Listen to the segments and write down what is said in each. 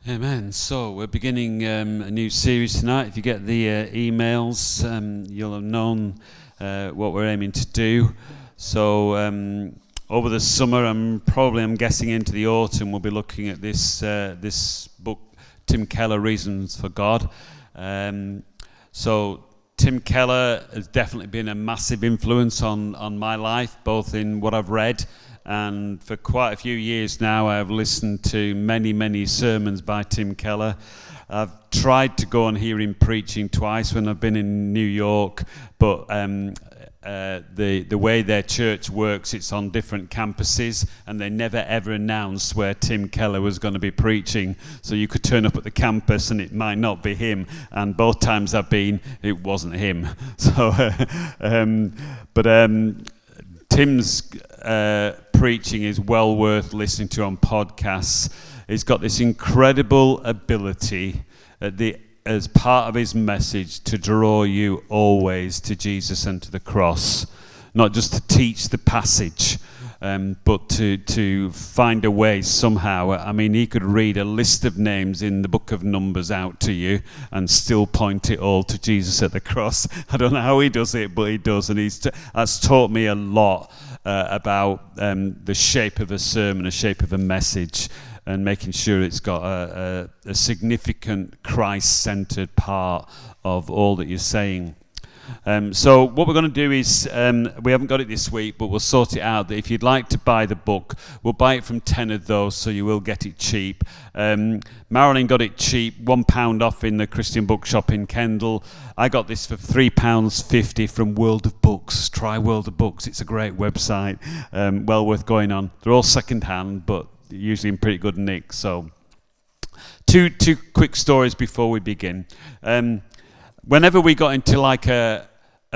Amen. So we're beginning a new series tonight. If you get the emails, you'll have known what we're aiming to do. So over the summer, I'm guessing into the autumn, we'll be looking at this book, Tim Keller, Reasons for God. So Tim Keller has definitely been a massive influence on my life, both in what I've read. And for quite a few years now, I've listened to many sermons by Tim Keller. I've tried to go and hear him preaching twice when I've been in New York, but the way their church works, it's on different campuses, and they never ever announced where Tim Keller was going to be preaching. So you could turn up at the campus and it might not be him. And both times I've been, it wasn't him. So, Tim's preaching is well worth listening to on podcasts. He's got this incredible ability as part of his message to draw you always to Jesus and to the cross. Not just to teach the passage, but to find a way somehow. I mean, he could read a list of names in the book of Numbers out to you and still point it all to Jesus at the cross. I don't know how he does it, but he does. And that's taught me a lot about the shape of a sermon, the shape of a message, and making sure it's got a significant Christ-centered part of all that you're saying. So what we're going to do is, we haven't got it this week, but we'll sort it out. That if you'd like to buy the book, we'll buy it from 10 of those, so you will get it cheap. Marilyn got it cheap, £1 off in the Christian bookshop in Kendal. I got this for £3.50 from World of Books. Try World of Books, it's a great website, well worth going on. They're all second-hand, but usually in pretty good nick. So two quick stories before we begin. Whenever we got into like a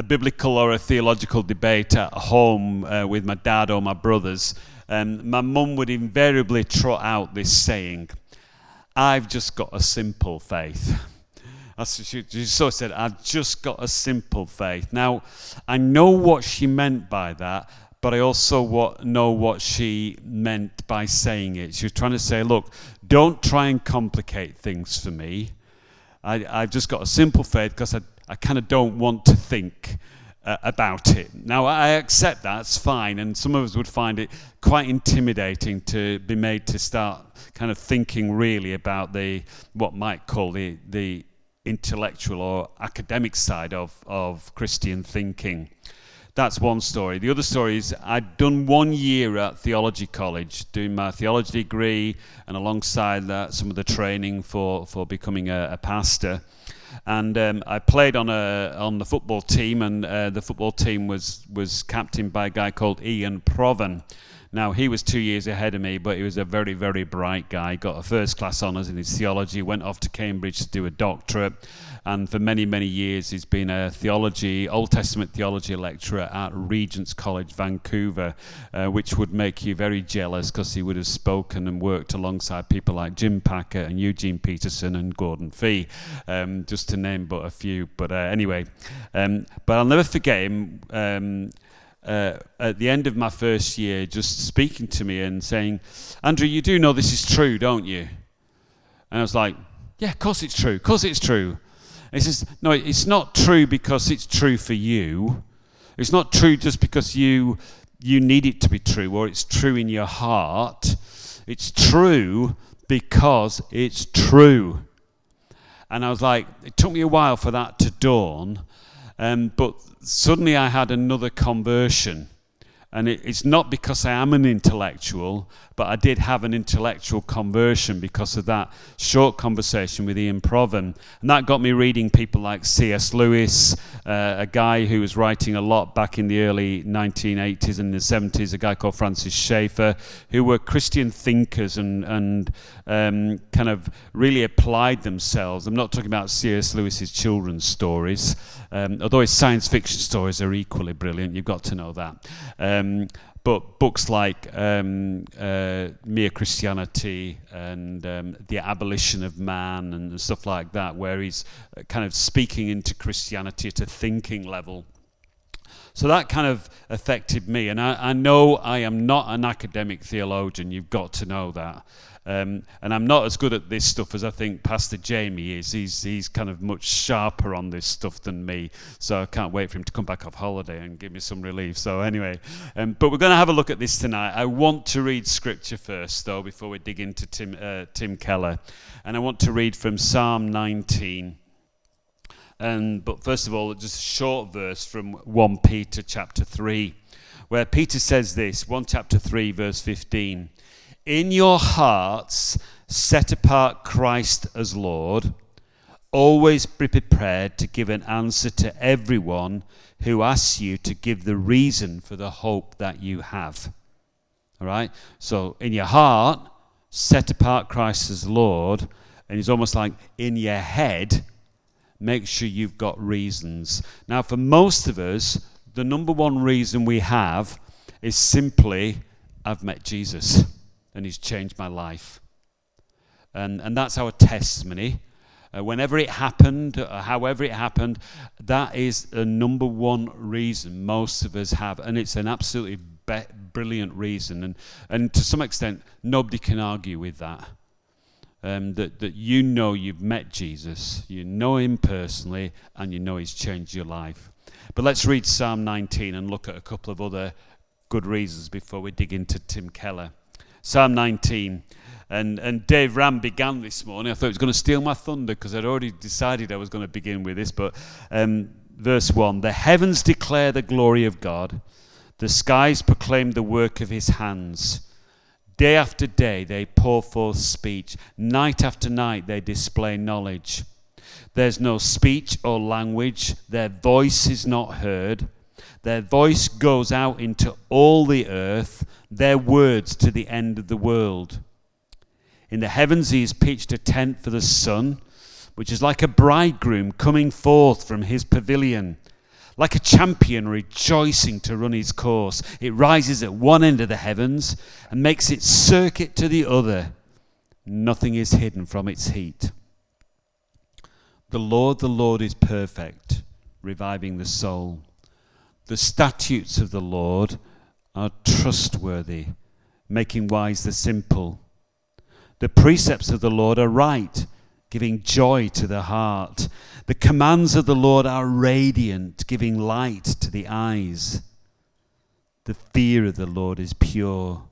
biblical or a theological debate at home with my dad or my brothers, my mum would invariably trot out this saying, "I've just got a simple faith." She sort of said, "I've just got a simple faith." Now, I know what she meant by that, but I also know what she meant by saying it. She was trying to say, look, don't try and complicate things for me. I've just got a simple faith because I kind of don't want to think about it. Now, I accept that, it's fine, and some of us would find it quite intimidating to be made to start kind of thinking really about what might call the intellectual or academic side of Christian thinking. That's one story. The other story is I'd done 1 year at theology college, doing my theology degree, and alongside that, some of the training for becoming a pastor. And I played on the football team, and the football team was captained by a guy called Ian Provan. Now, he was 2 years ahead of me, but he was a very, very bright guy. Got a first-class honours in his theology, went off to Cambridge to do a doctorate, and for many, many years he's been a Old Testament theology lecturer at Regent's College, Vancouver, which would make you very jealous because he would have spoken and worked alongside people like Jim Packer and Eugene Peterson and Gordon Fee, just to name but a few. But anyway, but I'll never forget him. At the end of my first year, just speaking to me and saying, "Andrew, you do know this is true, don't you?" And I was like, "Yeah, of course it's true, of course it's true." And he says, "No, it's not true because it's true for you. It's not true just because you need it to be true or it's true in your heart. It's true because it's true." And I was like, it took me a while for that to dawn, but suddenly I had another conversion. And it's not because I am an intellectual, but I did have an intellectual conversion because of that short conversation with Ian Provan. And that got me reading people like C.S. Lewis, a guy who was writing a lot back in the early 1980s and the 70s, a guy called Francis Schaeffer, who were Christian thinkers and kind of really applied themselves. I'm not talking about C.S. Lewis's children's stories, although his science fiction stories are equally brilliant, you've got to know that. But books like Mere Christianity and The Abolition of Man and stuff like that, where he's kind of speaking into Christianity at a thinking level. So that kind of affected me. And I know I am not an academic theologian, you've got to know that. And I'm not as good at this stuff as I think Pastor Jamie is. He's kind of much sharper on this stuff than me. So I can't wait for him to come back off holiday and give me some relief. So anyway, but we're going to have a look at this tonight. I want to read scripture first, though, before we dig into Tim Keller. And I want to read from Psalm 19. But first of all, just a short verse from 1 Peter chapter 3, where Peter says this, 1 chapter 3, verse 15. In your hearts set apart Christ as Lord. Always be prepared to give an answer to everyone who asks you to give the reason for the hope that you have. All right? So in your heart, set apart Christ as Lord. And it's almost like in your head, make sure you've got reasons. Now, for most of us, the number one reason we have is simply, I've met Jesus. And he's changed my life. And that's our testimony. Whenever it happened, however it happened, that is the number one reason most of us have. And it's an absolutely brilliant reason. And to some extent, nobody can argue with that. That you know you've met Jesus, you know him personally, and you know he's changed your life. But let's read Psalm 19 and look at a couple of other good reasons before we dig into Tim Keller. Psalm 19, and Dave Ram began this morning. I thought he was going to steal my thunder because I'd already decided I was going to begin with this, but verse 1, the heavens declare the glory of God, the skies proclaim the work of his hands. Day after day they pour forth speech, night after night they display knowledge. There's no speech or language, their voice is not heard. Their voice goes out into all the earth, their words to the end of the world. In the heavens he has pitched a tent for the sun, which is like a bridegroom coming forth from his pavilion, like a champion rejoicing to run his course. It rises at one end of the heavens and makes its circuit to the other. Nothing is hidden from its heat. The Lord is perfect, reviving the soul. The statutes of the Lord are trustworthy, making wise the simple. The precepts of the Lord are right, giving joy to the heart. The commands of the Lord are radiant, giving light to the eyes. The fear of the Lord is pure,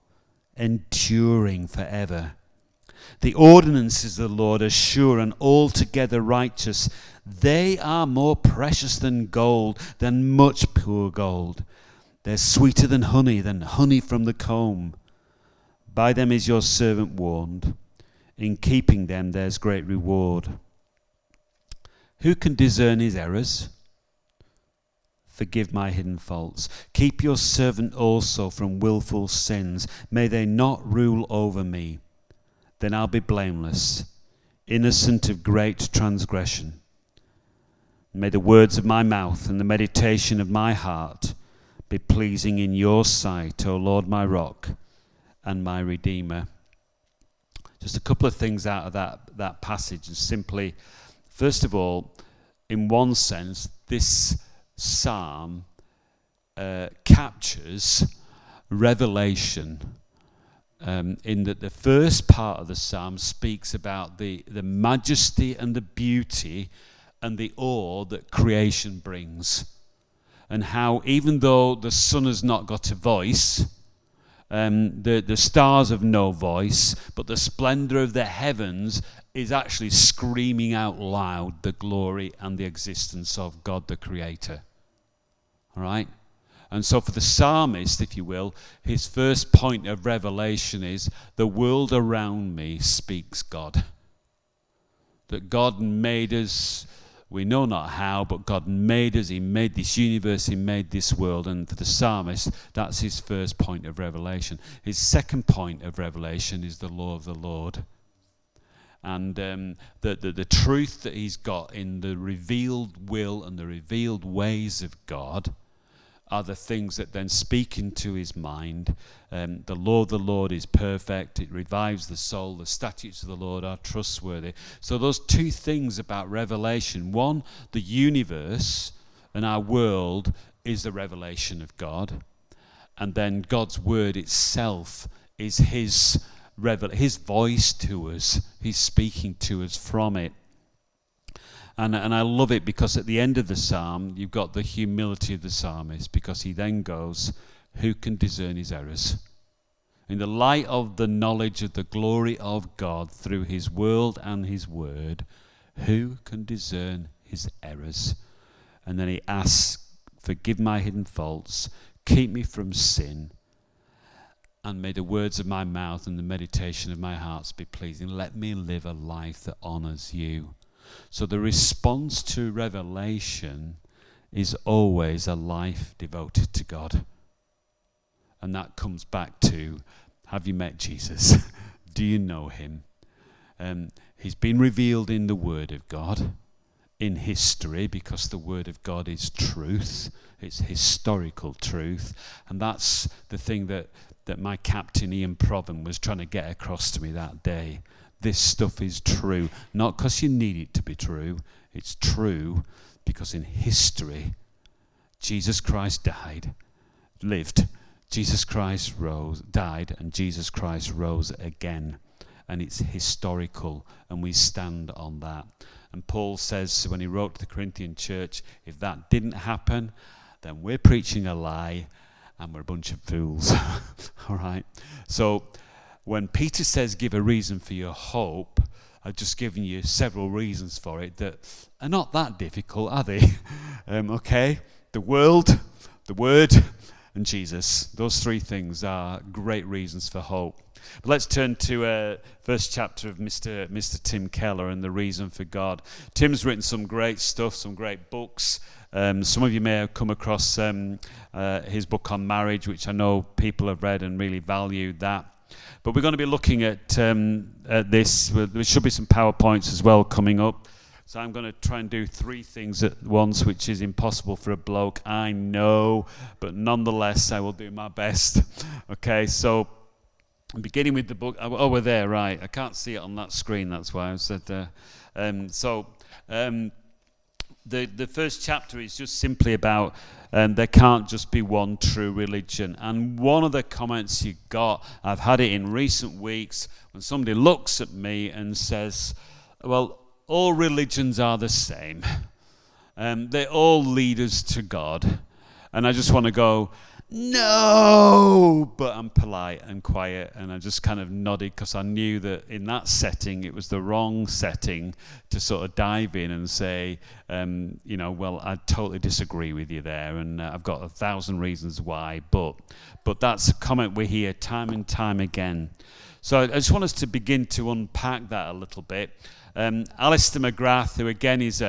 enduring forever. The ordinances of the Lord are sure and altogether righteous. They are more precious than gold, than much pure gold. They're sweeter than honey from the comb. By them is your servant warned. In keeping them there's great reward. Who can discern his errors? Forgive my hidden faults. Keep your servant also from willful sins. May they not rule over me. Then I'll be blameless, innocent of great transgression. May the words of my mouth and the meditation of my heart be pleasing in your sight, O Lord, my rock and my redeemer. Just a couple of things out of that passage, and simply, first of all, in one sense, this psalm captures revelation, in that the first part of the psalm speaks about the majesty and the beauty and the awe that creation brings, and how even though the sun has not got a voice, the stars have no voice, but the splendor of the heavens is actually screaming out loud the glory and the existence of God the Creator. All right? And so for the psalmist, if you will, his first point of revelation is, the world around me speaks God. That God made us, we know not how, but God made us, he made this universe, he made this world. And for the psalmist, that's his first point of revelation. His second point of revelation is the law of the Lord. And the truth that he's got in the revealed will and the revealed ways of God are the things that then speak into his mind. The law of the Lord is perfect. It revives the soul. The statutes of the Lord are trustworthy. So those two things about revelation. One, the universe and our world is the revelation of God. And then God's word itself is his his voice to us. He's speaking to us from it. And I love it because at the end of the psalm, you've got the humility of the psalmist, because he then goes, who can discern his errors? In the light of the knowledge of the glory of God through his world and his word, who can discern his errors? And then he asks, forgive my hidden faults, keep me from sin, and may the words of my mouth and the meditation of my heart be pleasing. Let me live a life that honors you. So the response to revelation is always a life devoted to God. And that comes back to, have you met Jesus? Do you know him? He's been revealed in the Word of God, in history, because the Word of God is truth. It's historical truth. And that's the thing that my captain Ian Proven was trying to get across to me that day. This stuff is true, not because you need it to be true. It's true because in history, Jesus Christ lived. Jesus Christ died, and Jesus Christ rose again. And it's historical, and we stand on that. And Paul says when he wrote to the Corinthian church, if that didn't happen, then we're preaching a lie, and we're a bunch of fools. All right? So when Peter says give a reason for your hope, I've just given you several reasons for it that are not that difficult, are they? Okay? The world, the Word, and Jesus. Those three things are great reasons for hope. But let's turn to first chapter of Mr. Tim Keller and the reason for God. Tim's written some great stuff, some great books. Some of you may have come across his book on marriage, which I know people have read and really valued that. But we're going to be looking at this. There should be some PowerPoints as well coming up. So I'm going to try and do three things at once, which is impossible for a bloke, I know, but nonetheless, I will do my best. Okay, so I'm beginning with the book. Oh, we're there, right. I can't see it on that screen, that's why I said there. The first chapter is just simply about there can't just be one true religion. And one of the comments you got, I've had it in recent weeks, when somebody looks at me and says, well, all religions are the same. They all lead us to God. And I just want to go, no! But I'm polite and quiet, and I just kind of nodded because I knew that in that setting, it was the wrong setting to sort of dive in and say, well, I totally disagree with you there, and I've got 1,000 reasons why, but that's a comment we hear time and time again. So I just want us to begin to unpack that a little bit. Alistair McGrath, who again is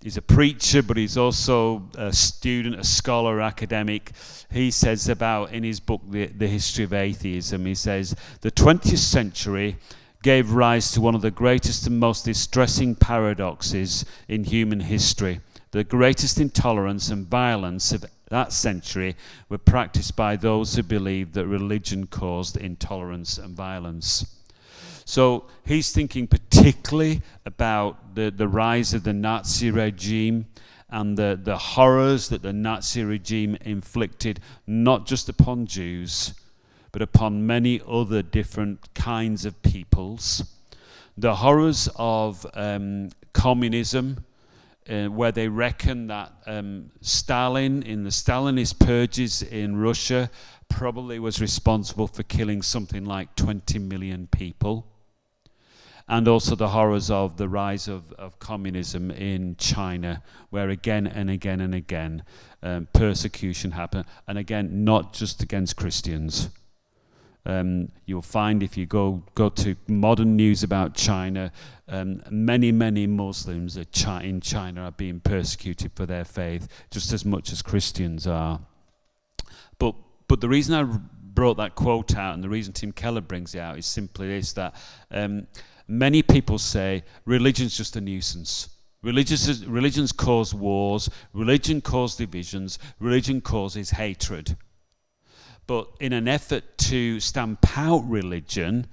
he's a preacher, but he's also a student, a scholar, academic. He says about, in his book, The History of Atheism, he says, the 20th century gave rise to one of the greatest and most distressing paradoxes in human history. The greatest intolerance and violence of that century were practiced by those who believed that religion caused intolerance and violence. So he's thinking particularly about the rise of the Nazi regime and the horrors that the Nazi regime inflicted not just upon Jews, but upon many other different kinds of peoples. The horrors of communism, where they reckon that Stalin, in the Stalinist purges in Russia, probably was responsible for killing something like 20 million people. And also the horrors of the rise of communism in China, where again and again and again persecution happened. And again, not just against Christians. You'll find if you go to modern news about China, many Muslims in China are being persecuted for their faith, just as much as Christians are. But the reason I brought that quote out, and the reason Tim Keller brings it out, is simply this, that many people say religion's just a nuisance. Religions cause wars, religion causes divisions, religion causes hatred. But in an effort to stamp out religion,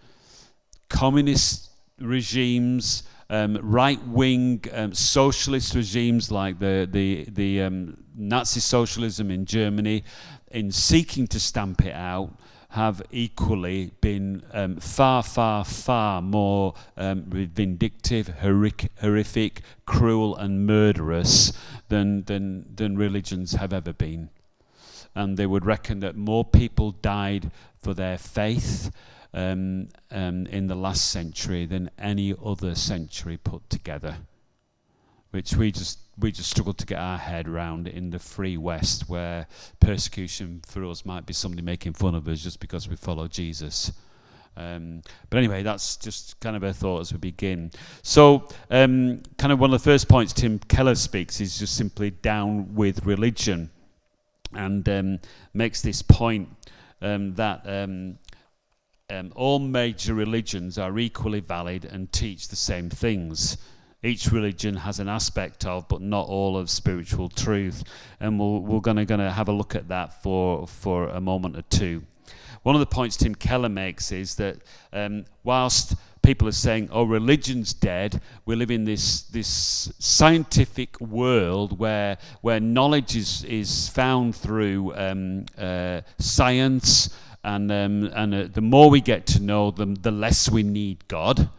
communist regimes, right-wing socialist regimes like the Nazi socialism in Germany, in seeking to stamp it out, have equally been far, far, far more vindictive, horrific, cruel, and murderous than religions have ever been. And they would reckon that more people died for their faith in the last century than any other century put together, which we just struggle to get our head around in the free West, where persecution for us might be somebody making fun of us just because we follow Jesus. But anyway, that's just kind of a thought as we begin. So kind of one of the first points Tim Keller speaks is just simply down with religion, and makes this point that all major religions are equally valid and teach the same things. Each religion has an aspect of, but not all of, spiritual truth. And we're going to have a look at that for a moment or two. One of the points Tim Keller makes is that whilst people are saying, oh, religion's dead, we live in this scientific world where knowledge is found through science, and the more we get to know them, the less we need God.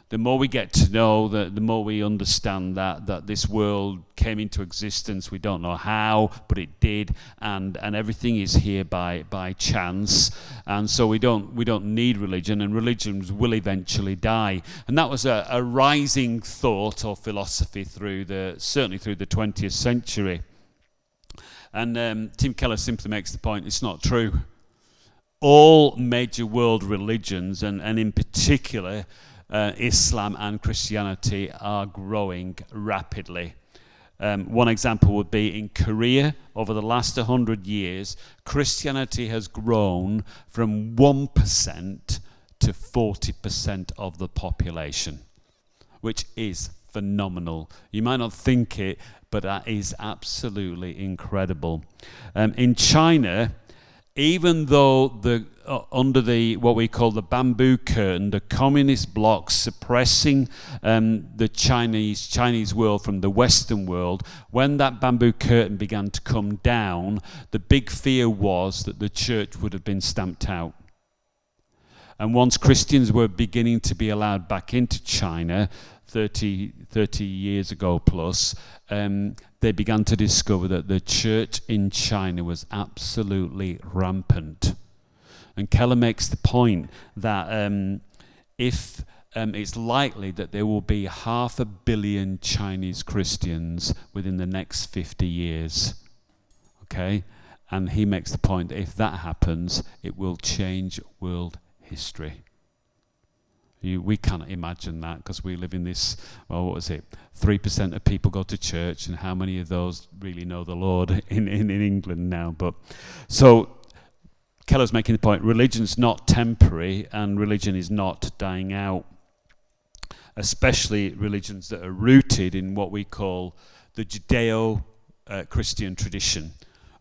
The more we get to know, the more we understand that this world came into existence. We don't know how, but it did, and everything is here by chance. And so we don't need religion, and religions will eventually die. And that was a rising thought or philosophy certainly through the 20th century. And Tim Keller simply makes the point: it's not true. All major world religions, and in particular Islam and Christianity, are growing rapidly. One example would be in Korea. Over the last 100 years, Christianity has grown from 1% to 40% of the population, which is phenomenal. You might not think it, but that is absolutely incredible. In China, even though under what we call the bamboo curtain, the communist bloc suppressing the Chinese world from the Western world, when that bamboo curtain began to come down, the big fear was that the church would have been stamped out. And once Christians were beginning to be allowed back into China, 30 years ago plus, they began to discover that the church in China was absolutely rampant. And Keller makes the point that if it's likely that there will be 500 million Chinese Christians within the next 50 years, okay? And he makes the point that if that happens, it will change world history. We cannot imagine that, because we live in this, 3% of people go to church, and how many of those really know the Lord in England now? But so Keller's making the point: religion's not temporary, and religion is not dying out, especially religions that are rooted in what we call the Judeo-Christian tradition.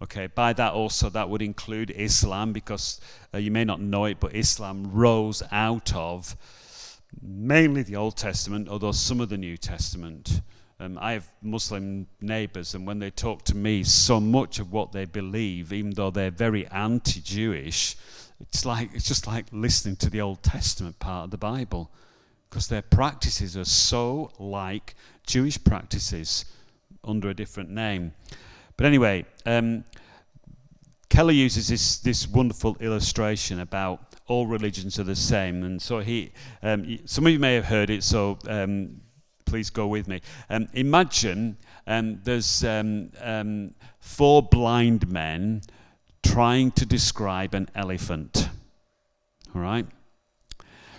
Okay, by that also that would include Islam, because you may not know it, but Islam rose out of mainly the Old Testament, although some of the New Testament. I have Muslim neighbours, and when they talk to me, so much of what they believe, even though they're very anti-Jewish, it's just like listening to the Old Testament part of the Bible, because their practices are so like Jewish practices under a different name. But anyway, Keller uses this wonderful illustration about all religions are the same, and so some of you may have heard it, so please go with me. Imagine there's 4 blind men trying to describe an elephant. All right?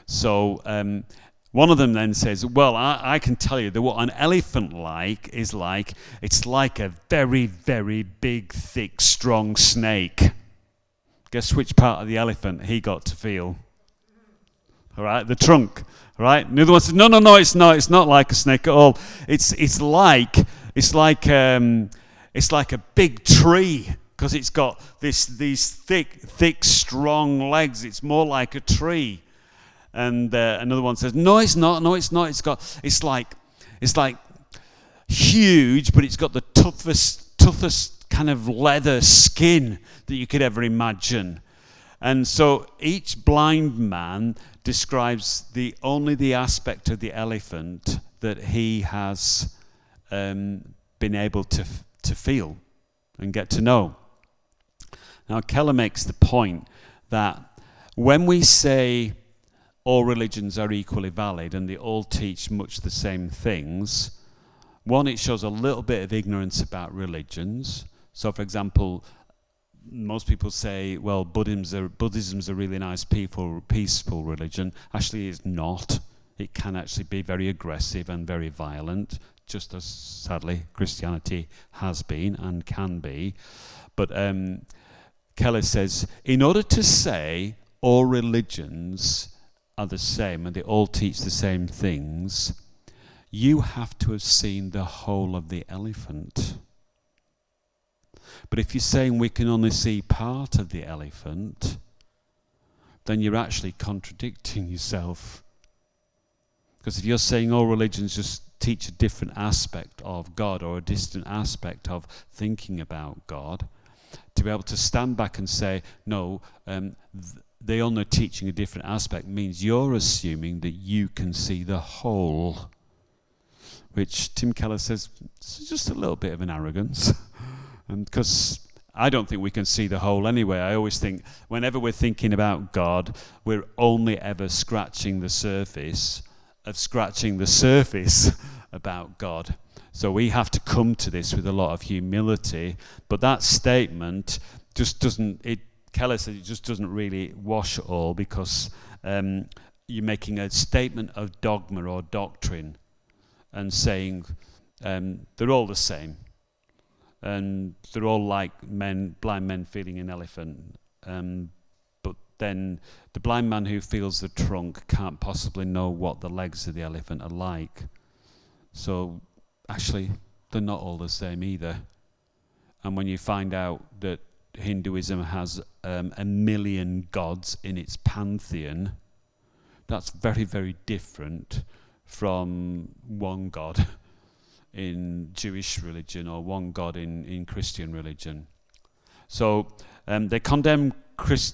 So one of them then says, well, I can tell you that what an elephant is like, it's like a very, very big, thick, strong snake. Guess which part of the elephant he got to feel? All right, the trunk. All right. And the other one says, no, it's not. It's not like a snake at all. It's like a big tree, because it's got these thick, strong legs. It's more like a tree. And another one says, no, it's not. It's like huge, but it's got the toughest kind of leather skin that you could ever imagine. And so each blind man describes only the aspect of the elephant that he has been able to feel and get to know. Now, Keller makes the point that when we say all religions are equally valid and they all teach much the same things, one, it shows a little bit of ignorance about religions. So, for example, most people say, well, Buddhism's a really nice, peaceful religion. Actually, it's not. It can actually be very aggressive and very violent, just as, sadly, Christianity has been and can be. But Keller says, in order to say all religions are the same and they all teach the same things, you have to have seen the whole of the elephant. But if you're saying we can only see part of the elephant, then you're actually contradicting yourself. Because if you're saying all religions just teach a different aspect of God or a distant aspect of thinking about God, to be able to stand back and say, no, they only teaching a different aspect means you're assuming that you can see the whole, which Tim Keller says is just a little bit of an arrogance. And because I don't think we can see the whole anyway. I always think whenever we're thinking about God, we're only ever scratching the surface about God. So we have to come to this with a lot of humility. But that statement just doesn't, Keller said it just doesn't really wash it all, because you're making a statement of dogma or doctrine and saying they're all the same. And they're all like blind men feeling an elephant. But then the blind man who feels the trunk can't possibly know what the legs of the elephant are like. So actually, they're not all the same either. And when you find out that Hinduism has 1 million gods in its pantheon, that's very, very different from one God in Jewish religion or one God in Christian religion. So they condemn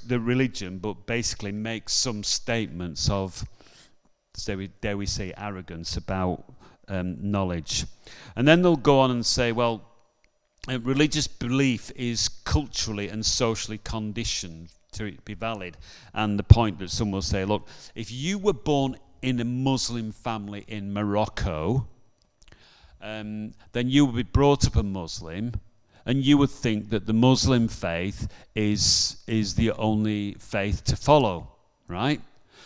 the religion, but basically make some statements of, dare we say, arrogance about knowledge. And then they'll go on and say, well, religious belief is culturally and socially conditioned to be valid. And the point that some will say, look, if you were born in a Muslim family in Morocco, then you would be brought up a Muslim, and you would think that the Muslim faith is the only faith to follow, right?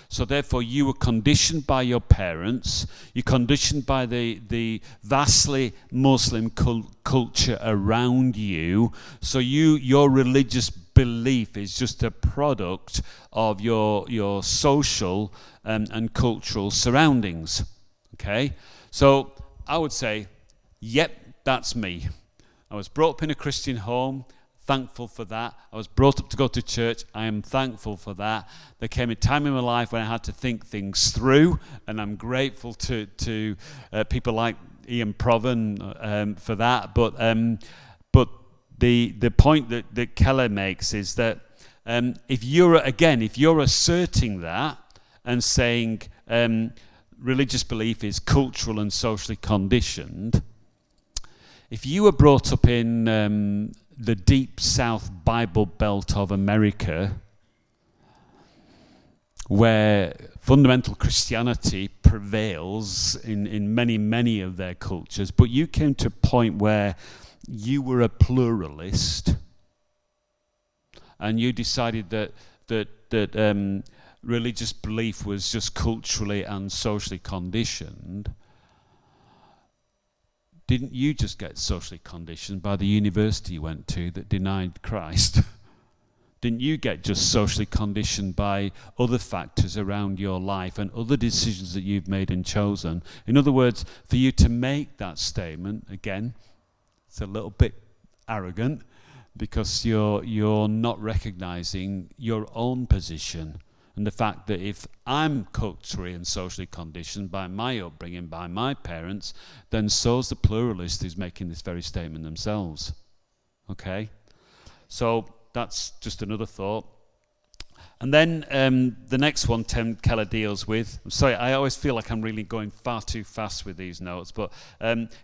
So therefore you were conditioned by your parents, you're conditioned by the vastly Muslim culture around you, so your religious belief is just a product of your social and cultural surroundings, okay? So I would say, yep, that's me. I was brought up in a Christian home, thankful for that. I was brought up to go to church, I am thankful for that. There came a time in my life when I had to think things through, and I'm grateful to people like Ian Provan for that. But the point that Keller makes is that if you're asserting that and saying religious belief is cultural and socially conditioned, if you were brought up in the deep South Bible Belt of America, where fundamental Christianity prevails in many of their cultures, but you came to a point where you were a pluralist, and you decided that religious belief was just culturally and socially conditioned, didn't you just get socially conditioned by the university you went to that denied Christ? Didn't you get just socially conditioned by other factors around your life and other decisions that you've made and chosen? In other words, for you to make that statement, again, it's a little bit arrogant, because you're not recognizing your own position and the fact that if I'm culturally and socially conditioned by my upbringing, by my parents, then so's the pluralist who's making this very statement themselves. Okay? So that's just another thought. And then the next one Tim Keller deals with, I'm sorry, I always feel like I'm really going far too fast with these notes, but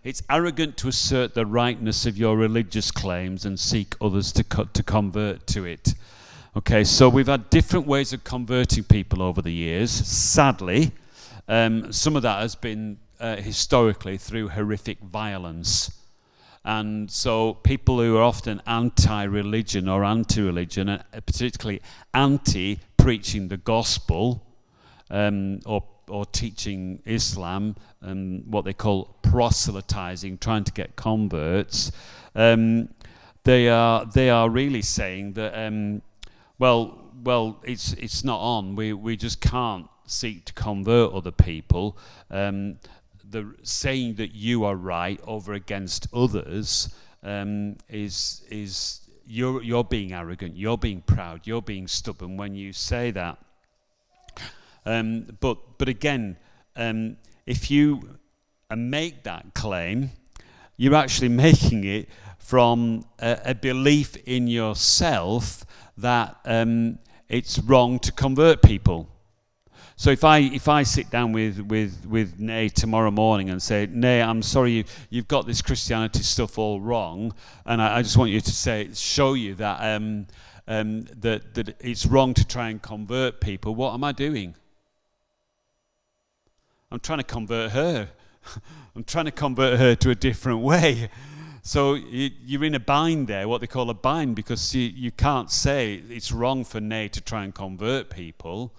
it's arrogant to assert the rightness of your religious claims and seek others to convert to it. Okay, so we've had different ways of converting people over the years. Sadly, some of that has been historically through horrific violence. And so people who are often anti-religion or anti-religion, and particularly anti-preaching the gospel or teaching Islam, what they call proselytizing, trying to get converts, they are really saying that, well, it's not on. We just can't seek to convert other people. The saying that you are right over against others is you're being arrogant, you're being proud, you're being stubborn when you say that. But again, if you make that claim, you're actually making it from a belief in yourself that it's wrong to convert people. So if I sit down with Nay tomorrow morning and say, Nay, I'm sorry you've got this Christianity stuff all wrong, and I just want you to show you that that it's wrong to try and convert people, what am I doing? I'm trying to convert her. I'm trying to convert her to a different way. So you're in a bind there, what they call a bind, because you can't say it's wrong for Nay to try and convert people.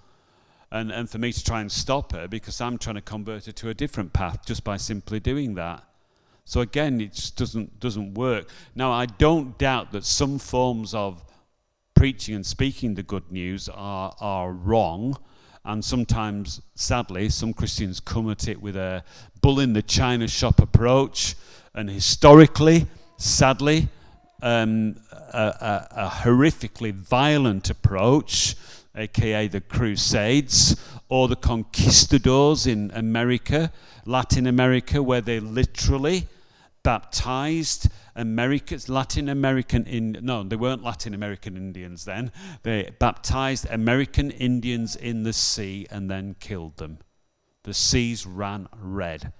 And for me to try and stop her because I'm trying to convert her to a different path just by simply doing that. So again, it just doesn't work. Now, I don't doubt that some forms of preaching and speaking the good news are wrong, and sometimes, sadly, some Christians come at it with a bull in the china shop approach, and historically, sadly, a horrifically violent approach, aka the Crusades, or the conquistadors in America, Latin America, where they literally baptized Latin American no, they weren't Latin American Indians then. They baptized American Indians in the sea and then killed them. The seas ran red.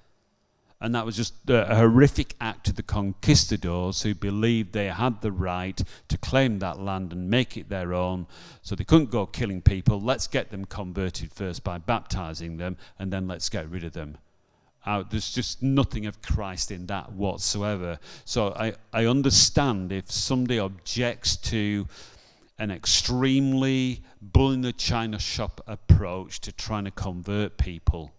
And that was just a horrific act of the conquistadors who believed they had the right to claim that land and make it their own. So they couldn't go killing people. Let's get them converted first by baptizing them, and then let's get rid of them. There's just nothing of Christ in that whatsoever. So I understand if somebody objects to an extremely bull in the china shop approach to trying to convert people.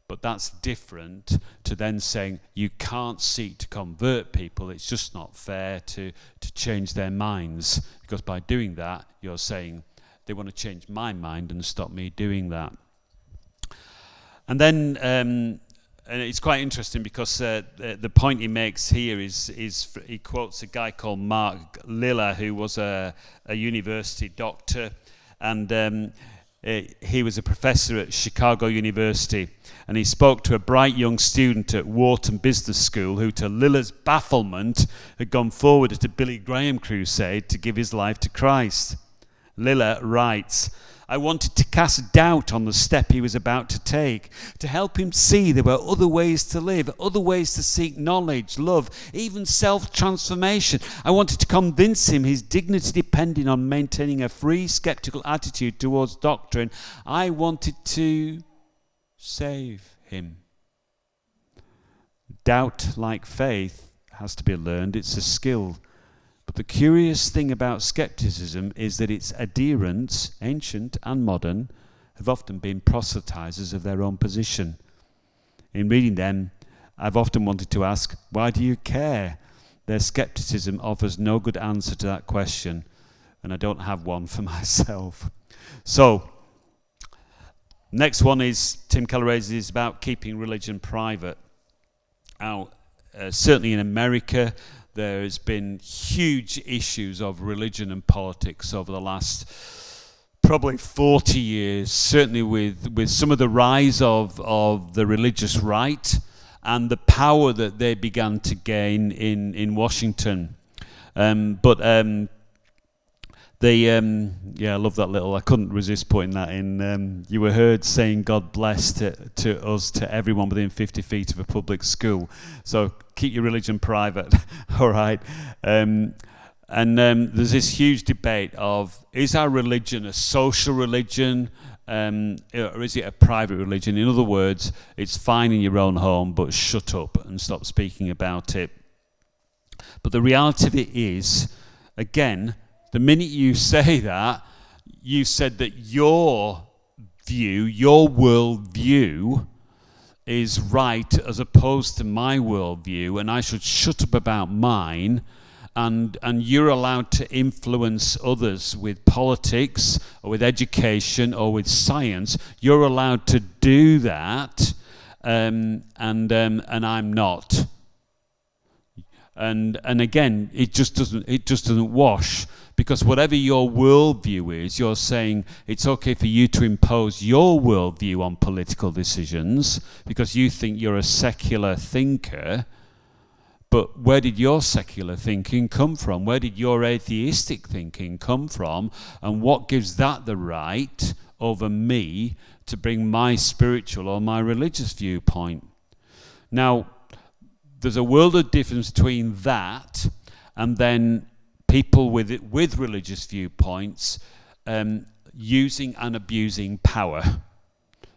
But that's different to then saying you can't seek to convert people. It's just not fair to change their minds, because by doing that, you're saying they want to change my mind and stop me doing that. And then and it's quite interesting because the point he makes here is he quotes a guy called Mark Liller, who was a university doctor, and he was a professor at Chicago University, and he spoke to a bright young student at Wharton Business School who, to Liller's bafflement, had gone forward at a Billy Graham crusade to give his life to Christ. Liller writes, I wanted to cast doubt on the step he was about to take, to help him see there were other ways to live, other ways to seek knowledge, love, even self-transformation. I wanted to convince him his dignity depended on maintaining a free, skeptical attitude towards doctrine. I wanted to save him. Doubt, like faith, has to be learned. It's a skill. But the curious thing about skepticism is that its adherents, ancient and modern, have often been proselytizers of their own position. In reading them, I've often wanted to ask, why do you care? Their skepticism offers no good answer to that question, and I don't have one for myself. So, next one is, Tim Keller raises, about keeping religion private. Now, certainly in America, there has been huge issues of religion and politics over the last probably 40 years, certainly with some of the rise of the religious right and the power that they began to gain in Washington. But Yeah, I love that little. I couldn't resist putting that in. You were heard saying "God bless" to us, to everyone within 50 feet of a public school. So keep your religion private, all right. There's this huge debate of, is our religion a social religion, or is it a private religion? In other words, it's fine in your own home, but shut up and stop speaking about it. But the reality of it is, again, the minute you say that, you said that your view, your worldview, is right as opposed to my worldview, and I should shut up about mine, and you're allowed to influence others with politics or with education or with science. You're allowed to do that, and I'm not. And again, it just doesn't wash, because whatever your worldview is, you're saying it's okay for you to impose your worldview on political decisions because you think you're a secular thinker. But where did your secular thinking come from? Where did your atheistic thinking come from? And what gives that the right over me to bring my spiritual or my religious viewpoint? Now, there's a world of difference between that and then people with religious viewpoints using and abusing power.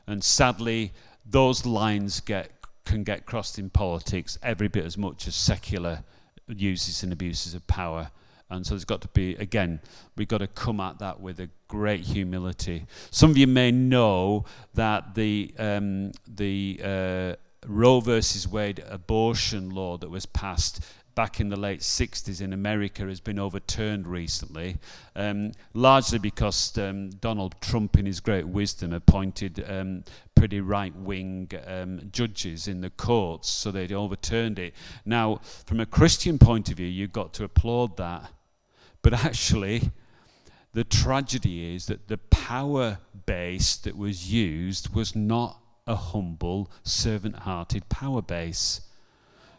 And sadly, those lines can get crossed in politics every bit as much as secular uses and abuses of power. And so there's got to be, again, we've got to come at that with a great humility. Some of you may know that the Roe versus Wade abortion law that was passed back in the late 60s in America has been overturned recently, largely because Donald Trump, in his great wisdom, appointed pretty right-wing judges in the courts, so they'd overturned it. Now, from a Christian point of view, you've got to applaud that. But actually, the tragedy is that the power base that was used was not a humble, servant-hearted power base.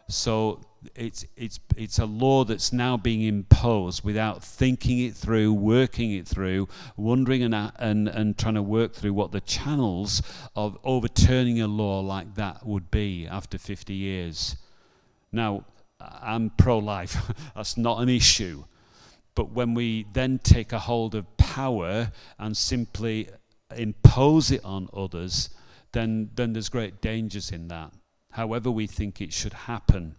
So it's a law that's now being imposed without thinking it through, working it through, wondering and trying to work through what the channels of overturning a law like that would be after 50 years. Now, I'm pro-life. That's not an issue. But when we then take a hold of power and simply impose it on others, then there's great dangers in that, however we think it should happen.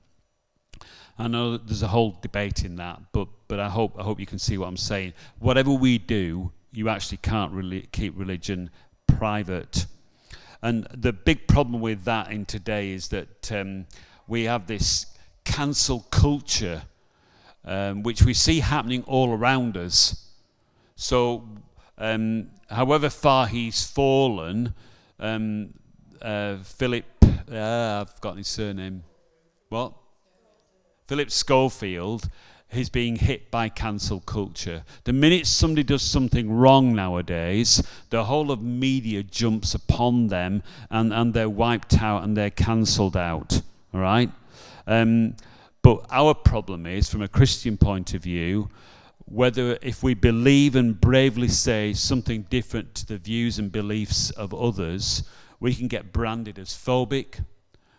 I know that there's a whole debate in that, but I hope you can see what I'm saying. Whatever we do, you actually can't really keep religion private. And the big problem with that in today is that we have this cancel culture, which we see happening all around us. So however far he's fallen, Philip, I've forgotten his surname. What? Philip Schofield is being hit by cancel culture. The minute somebody does something wrong nowadays, the whole of media jumps upon them and they're wiped out and they're cancelled out. All right? But our problem is, from a Christian point of view, whether if we believe and bravely say something different to the views and beliefs of others, we can get branded as phobic,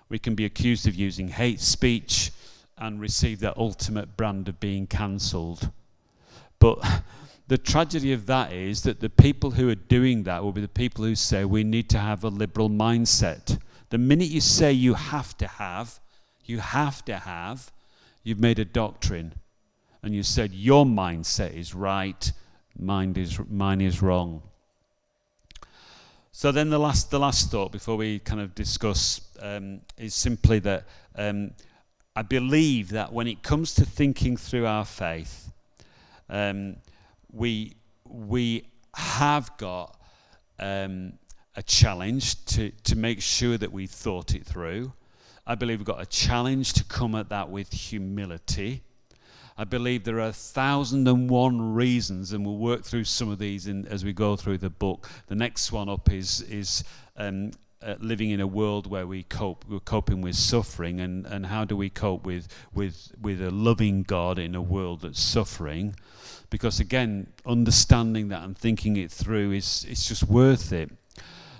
we can be accused of using hate speech, and receive that ultimate brand of being cancelled. But the tragedy of that is that the people who are doing that will be the people who say we need to have a liberal mindset. The minute you say you have to have, you've made a doctrine. And you said your mindset is right, mine is wrong. So then the last thought before we kind of discuss is simply that I believe that when it comes to thinking through our faith, we have got a challenge to make sure that we thought it through. I believe we've got a challenge to come at that with humility. I believe there are 1,001 reasons, and we'll work through some of these as we go through the book. The next one up is living in a world where we're coping with suffering, and how do we cope with a loving God in a world that's suffering. because again, understanding that and thinking it through it's just worth it.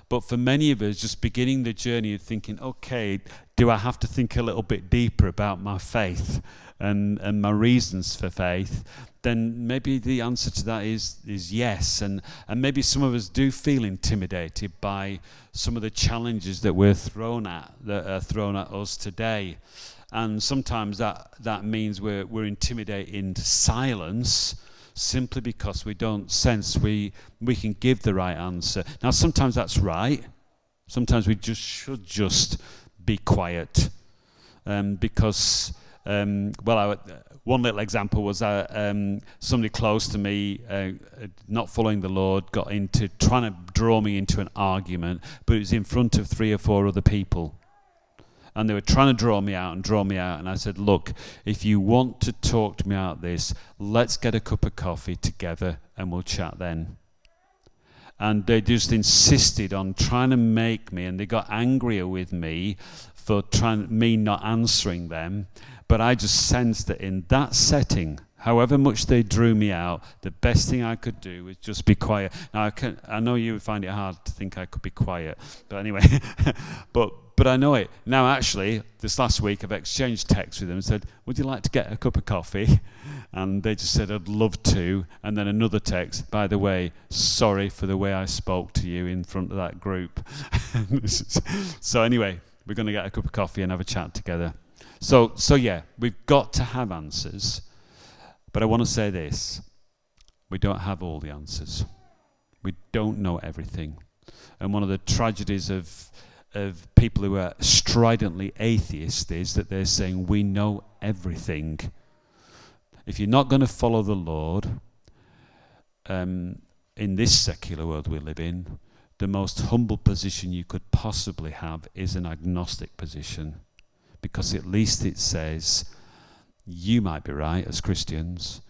But for many of us, just beginning the journey of thinking, okay, do I have to think a little bit deeper about my faith and my reasons for faith? Then maybe the answer to that is yes. And maybe some of us do feel intimidated by some of the challenges that are thrown at us today. And sometimes that means we're intimidated into silence, simply because we don't sense we can give the right answer. Now, sometimes that's right. Sometimes we should just be quiet, because one little example was somebody close to me, not following the Lord, got into trying to draw me into an argument, but it was in front of 3 or 4 other people. And they were trying to draw me out. And I said, look, if you want to talk to me out this, let's get a cup of coffee together and we'll chat then. And they just insisted on trying to make me, and they got angrier with me for me not answering them. But I just sensed that in that setting, however much they drew me out, the best thing I could do was just be quiet. Now, I know you would find it hard to think I could be quiet. But anyway, but I know it. Now, actually, this last week I've exchanged texts with them and said, would you like to get a cup of coffee? And they just said, I'd love to. And then another text, by the way, sorry for the way I spoke to you in front of that group. So anyway, we're going to get a cup of coffee and have a chat together. So yeah, we've got to have answers. But I want to say this. We don't have all the answers. We don't know everything. And one of the tragedies of people who are stridently atheists is that they're saying we know everything. If you're not going to follow the Lord, in this secular world we live in, the most humble position you could possibly have is an agnostic position, because at least it says you might be right as Christians,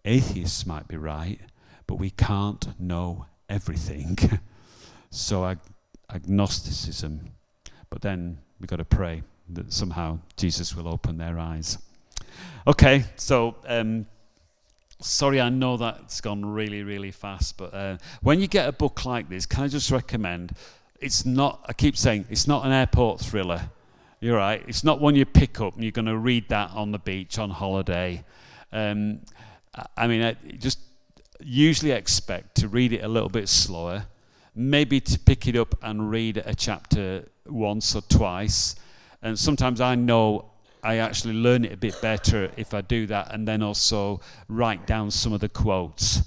atheists might be right, but we can't know everything. So agnosticism. But then we've got to pray that somehow Jesus will open their eyes. Okay, so sorry, I know that's gone really, really fast, but when you get a book like this, can I just recommend, it's not, I keep saying, it's not an airport thriller. You're right, it's not one you pick up and you're going to read that on the beach on holiday. I just usually expect to read it a little bit slower, maybe to pick it up and read a chapter once or twice. And sometimes I know I actually learn it a bit better if I do that, and then also write down some of the quotes,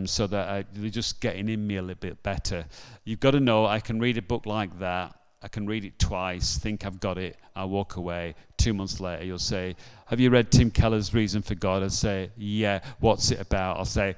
so that they're just getting in me a little bit better. You've got to know I can read a book like that. I can read it twice, think I've got it, I'll walk away. 2 months later, you'll say, have you read Tim Keller's Reason for God? I'll say, yeah, what's it about? I'll say,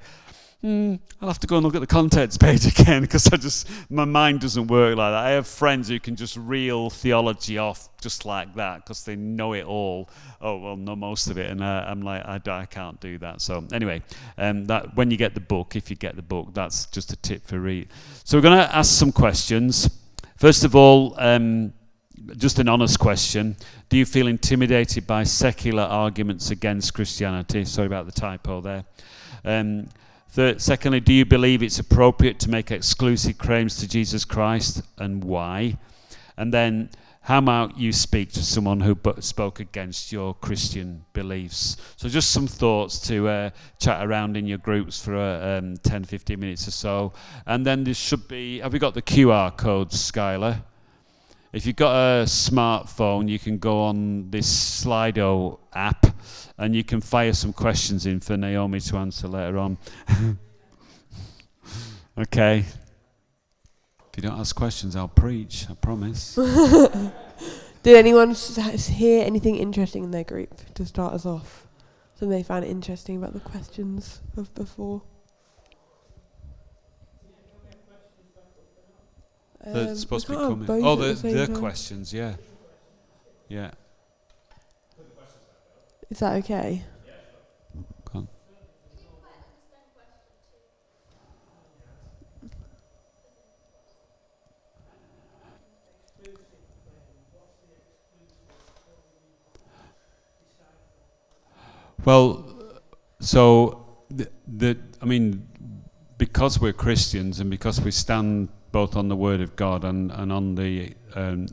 I'll have to go and look at the contents page again, because my mind doesn't work like that. I have friends who can just reel theology off just like that because they know it all. Oh, well, know most of it. And I'm like, I can't do that. So anyway, that when you get the book, if you get the book, that's just a tip for read. So we're going to ask some questions. First of all, just an honest question. Do you feel intimidated by secular arguments against Christianity? Sorry about the typo there. Secondly, do you believe it's appropriate to make exclusive claims to Jesus Christ, and why? And then, how might you speak to someone who spoke against your Christian beliefs? So just some thoughts to chat around in your groups for 10, 15 minutes or so. And then there should be, have we got the QR codes, Skylar? If you've got a smartphone, you can go on this Slido app and you can fire some questions in for Naomi to answer later on. Okay. If you don't ask questions, I'll preach, I promise. Did anyone hear anything interesting in their group to start us off? Something they found interesting about the questions of before? They're supposed to be coming. Oh, the questions, yeah. Yeah. Is that okay? Go on. Well, so I mean, because we're Christians and because we stand both on the Word of God and on the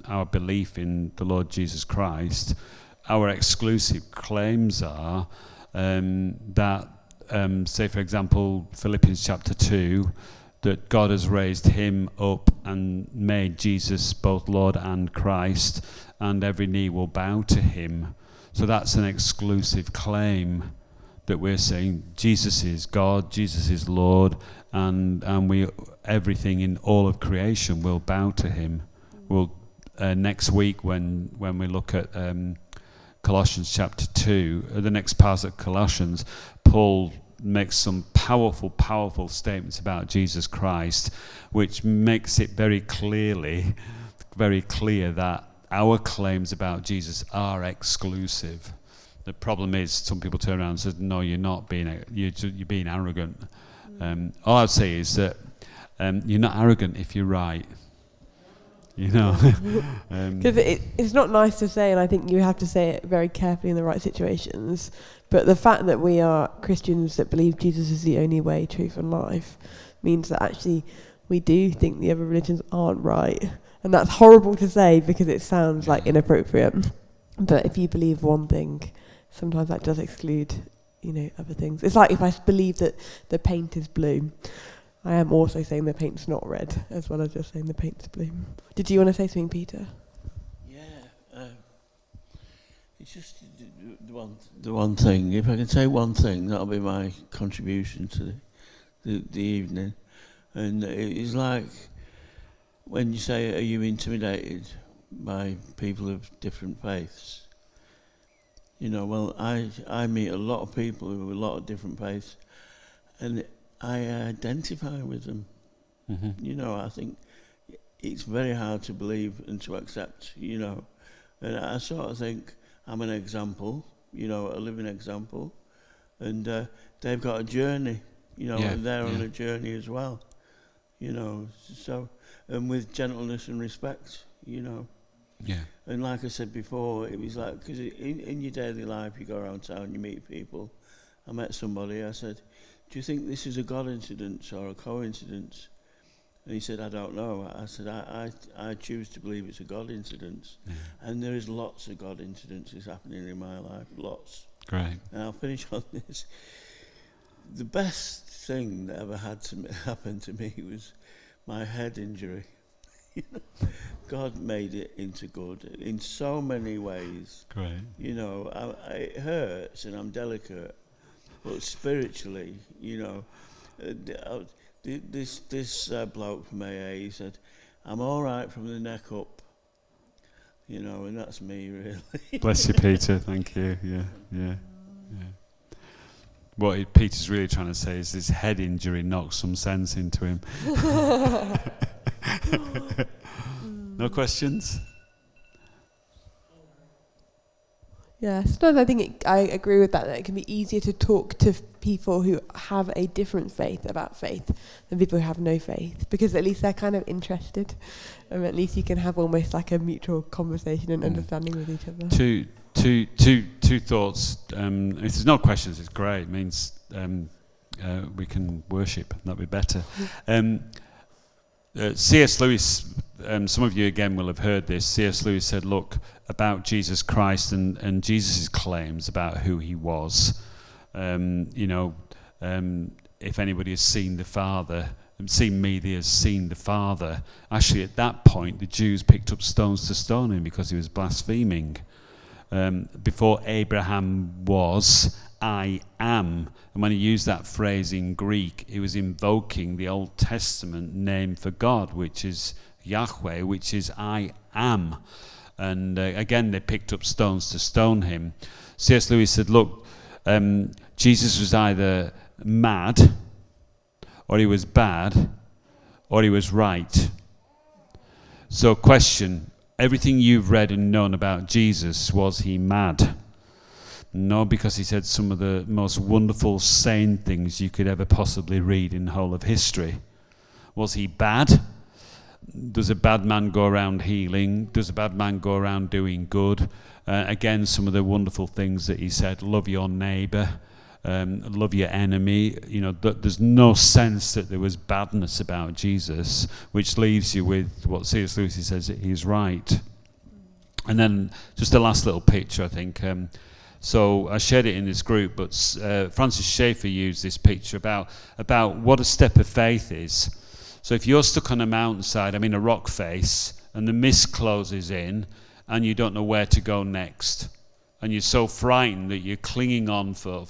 our belief in the Lord Jesus Christ, our exclusive claims are that, say for example, Philippians chapter 2, that God has raised him up and made Jesus both Lord and Christ, and every knee will bow to him. So that's an exclusive claim that we're saying Jesus is God, Jesus is Lord, and we everything in all of creation will bow to him. We'll next week when we look at Colossians chapter 2, the next part of Colossians, Paul makes some powerful statements about Jesus Christ, which makes it very clear that our claims about Jesus are exclusive. The problem is some people turn around and say, no, you're not being, you're being arrogant. All I'd say is that you're not arrogant if you're right. You know, because it's not nice to say, and I think you have to say it very carefully in the right situations. But the fact that we are Christians that believe Jesus is the only way, truth, and life means that actually we do think the other religions aren't right, and that's horrible to say because it sounds like inappropriate. But if you believe one thing, sometimes that does exclude, other things. It's like if I believe that the paint is blue, I am also saying the paint's not red, as well as just saying the paint's blue. Did you want to say something, Peter? Yeah, it's just the one thing. If I can say one thing, that'll be my contribution to the evening. And it's like when you say, "Are you intimidated by people of different faiths?" Well, I meet a lot of people who have a lot of different faiths, and I identify with them. Mm-hmm. I think it's very hard to believe and to accept, and I sort of think I'm an example, a living example, and they've got a journey, and they're on a journey as well, so, and with gentleness and respect, Yeah. And like I said before, it was like, because in your daily life, you go around town, you meet people. I met somebody, I said, do you think this is a God incidence or a coincidence? And he said, I don't know. I said, I choose to believe it's a God incidence. Yeah. And there is lots of God incidences happening in my life, lots. Great. And I'll finish on this. The best thing that ever had to happen to me was my head injury. God made it into good in so many ways. Great. It hurts and I'm delicate, but spiritually, this bloke from AA, he said, I'm all right from the neck up, and that's me, really. Bless you, Peter. Thank you. Yeah. What Peter's really trying to say is his head injury knocked some sense into him. No questions? Yeah, sometimes I think I agree with that it can be easier to talk to people who have a different faith about faith than people who have no faith, because at least they're kind of interested, and at least you can have almost like a mutual conversation and understanding with each other. Two thoughts. If there's no questions, it's great. It means we can worship. That'd be better. C.S. Lewis, some of you again will have heard this. C.S. Lewis said, look, about Jesus Christ and Jesus' claims about who he was. If anybody has seen the Father, seen me, they has seen the Father. Actually, at that point, the Jews picked up stones to stone him because he was blaspheming. Before Abraham was, I am. And when he used that phrase in Greek, he was invoking the Old Testament name for God, which is Yahweh, which is I am. And again, they picked up stones to stone him. C.S. Lewis said, look, Jesus was either mad, or he was bad, or he was right. So question, everything you've read and known about Jesus, was he mad? No, because he said some of the most wonderful, sane things you could ever possibly read in the whole of history. Was he bad? Does a bad man go around healing? Does a bad man go around doing good? Again, some of the wonderful things that he said, love your neighbour. love your enemy. You know, there's no sense that there was badness about Jesus, which leaves you with what C.S. Lewis says that he's right. And then just the last little picture, I think. So I shared it in this group, but Francis Schaeffer used this picture about what a step of faith is. So if you're stuck on a mountainside, a rock face, and the mist closes in, and you don't know where to go next, and you're so frightened that you're clinging on for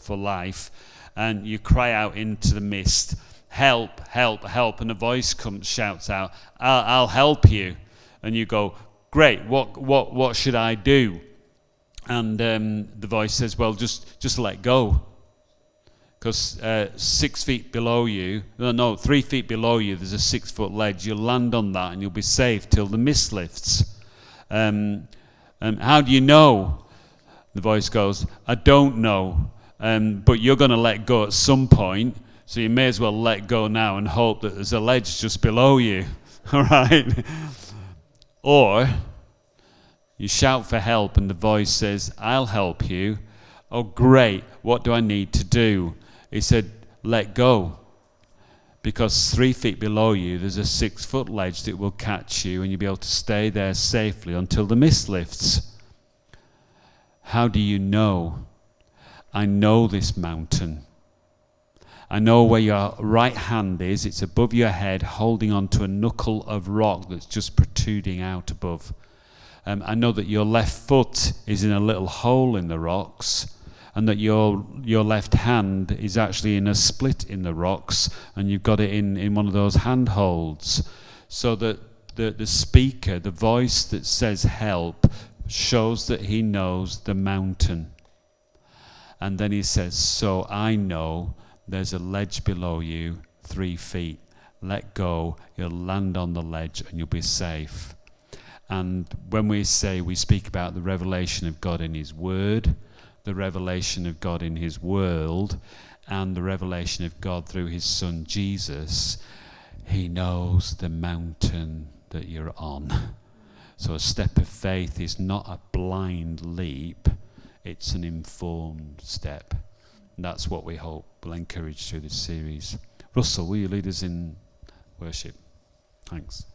life, and you cry out into the mist, "Help! Help! Help!" And a voice shouts out, "I'll help you." And you go, "Great! What should I do?" And the voice says, "Well, just let go." Because 6 feet below you, 3 feet below you, there's a 6-foot ledge. You'll land on that and you'll be safe till the mist lifts. How do you know? The voice goes, "I don't know, but you're going to let go at some point, so you may as well let go now and hope that there's a ledge just below you." All right? Or you shout for help and the voice says, "I'll help you." "Oh, great. What do I need to do?" He said, "Let go. Because 3 feet below you, there's a 6-foot ledge that will catch you and you'll be able to stay there safely until the mist lifts." How do you know? I know this mountain. I know where your right hand is. It's above your head, holding onto a knuckle of rock that's just protruding out above. I know that your left foot is in a little hole in the rocks, and that your left hand is actually in a split in the rocks, and you've got it in one of those handholds. So that the speaker, the voice that says help, shows that he knows the mountain. And then he says, "So I know there's a ledge below you, 3 feet. Let go, you'll land on the ledge and you'll be safe." And when we speak about the revelation of God in his word, the revelation of God in his world, and the revelation of God through his son Jesus, he knows the mountain that you're on. So a step of faith is not a blind leap, it's an informed step. And that's what we hope will encourage through this series. Russell, will you lead us in worship? Thanks.